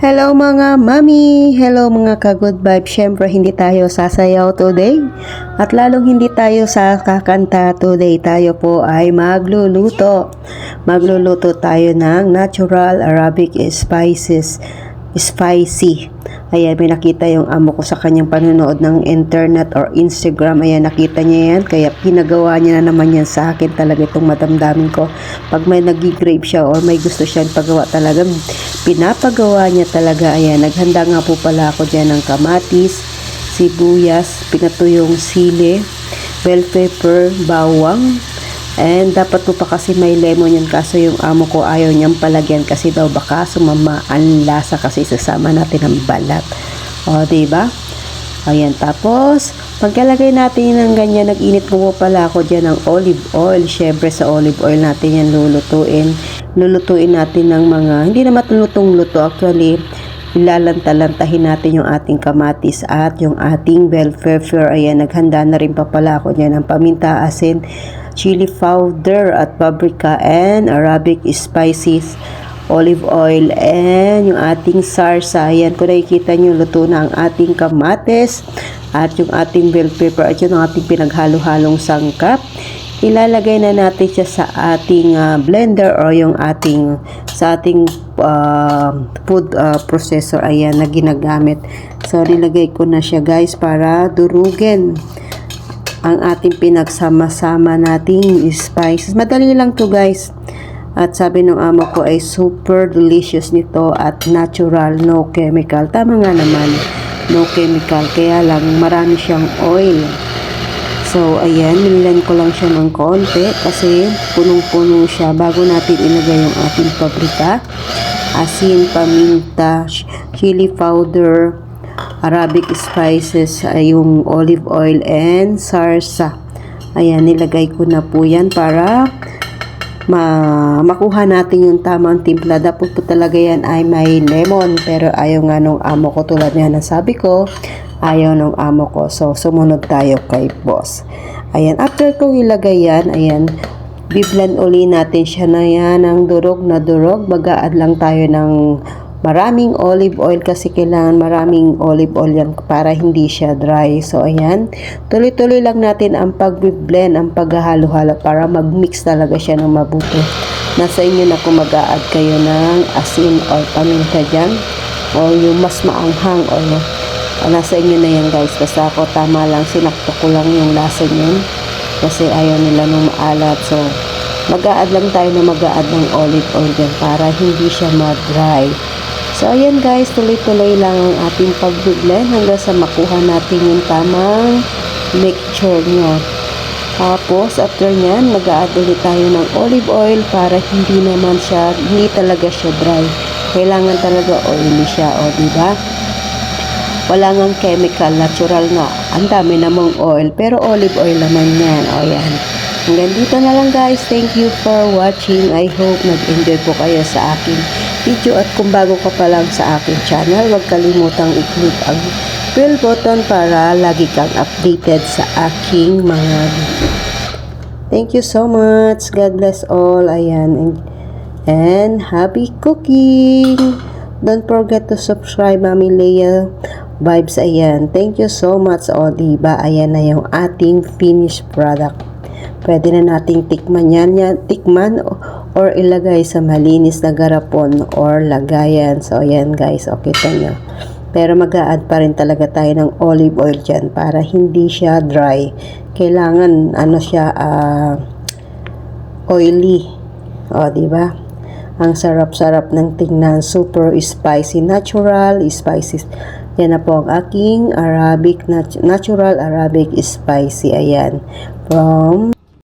Hello mga mami! Hello mga ka-good vibe! Syempre hindi tayo sasayaw today at lalong hindi tayo kakanta today. Tayo po ay magluluto. Magluluto tayo ng natural Arabic spicy. Ayan, may nakita yung amo ko sa kanyang panonood ng internet or Instagram. Ayan, nakita niya yan. Kaya pinagawa niya na naman yan sa akin talaga itong madamdamin ko. Pag may nag-grave siya or may gusto siyang pagawa talaga, pinapagawa niya talaga. Ayan, naghanda nga po pala ako dyan ng kamatis, sibuyas, pinatuyong sili, bell pepper, bawang, and dapat po pa kasi may lemon yan, kaso yung amo ko ayaw niyang palagyan kasi daw baka sumama ang lasa kasi sasama natin ang balat. O, diba? Ayan, tapos pagkalagay natin ng ganyan, nag-init po pala ako dyan ng olive oil. Syempre sa olive oil natin yan lulutuin. Lulutuin natin ng mga, hindi naman lutong-luto actually. Ilalanta-lantahin natin yung ating kamatis at yung ating bell pepper. Ayan, naghanda na rin pa pala ako dyan ng paminta, asin, chili powder at paprika and Arabic spices, olive oil, and yung ating sarsa. Ayan, kung nakikita nyo, luto na ang ating kamatis at yung ating bell pepper at yung ating pinaghalo-halong sangkap. Ilalagay na natin siya sa ating blender or yung ating sa ating food processor. Ayan, na ginagamit. So, nilagay ko na siya guys para durugin ang ating pinagsama-sama nating spices. Madali lang to guys. At sabi ng amo ko ay super delicious nito at natural, no chemical. Tama nga naman, no chemical. Kaya lang marami siyang oil. So, ayan, nilan ko lang siya ng konti kasi punong-puno siya bago natin ilagay yung ating paprika, asin, paminta, chili powder, Arabic spices, yung olive oil, and sarsa. Ayan, nilagay ko na po yan para makuha natin yung tamang timpla. Dapat po talaga yan ay may lemon, pero ayaw nga nung amo ko, tulad nga ng sabi ko, ayaw nung amo ko. So, sumunod tayo kay boss. Ayan, after kong ilagay yan, ayan, biblan uli natin siya na yan ng durog na durog. Mag-add lang tayo ng maraming olive oil kasi kailangan maraming olive oil yan para hindi siya dry. So, ayan, tuloy-tuloy lang natin ang pag-blend, ang paghahalo-halo para mag-mix talaga siya ng mabuti. Nasa inyo na kung mag-a-add kayo ng asin or paminta dyan o yung mas maanghang o nasa inyo na yan guys. Basta ako tama lang, sinakto ko lang yung lasa niyan kasi ayaw nila nung maalat. So, mag-a-add lang tayo na mag-a-add ng olive oil dyan para hindi siya ma-dry. So, ayan guys, tuloy-tuloy lang ang ating pag-blend hanggang sa makuha natin yung tamang mixture nyo. Tapos, after nyan, mag-a-add ulit tayo ng olive oil para hindi talaga siya dry. Kailangan talaga oily siya, o diba? Wala ngang chemical, natural nga. Ang dami namang oil, pero olive oil naman yan. O yan. Hanggang dito na lang guys. Thank you for watching. I hope nag-enjoy po kayo sa aking video. At kung bago ka pa lang sa aking channel, huwag kalimutang i-click ang bell button para lagi kang updated sa aking mga video. Thank you so much. God bless all. Ayan. And happy cooking. Don't forget to subscribe, Mami Leia Vibes. Ayan. Thank you so much. O, diba? Ayan na yung ating finished product. Pwede na nating tikman yan, tikman or ilagay sa malinis na garapon or lagayan. So, ayan guys, okay to nyo. Pero mag-a-add pa rin talaga tayo ng olive oil dyan para hindi siya dry. Kailangan, siya, oily. O, diba? Ang sarap-sarap ng tingnan. Super spicy, natural spices. Yan na po ang aking natural Arabic spicy. Ayan. From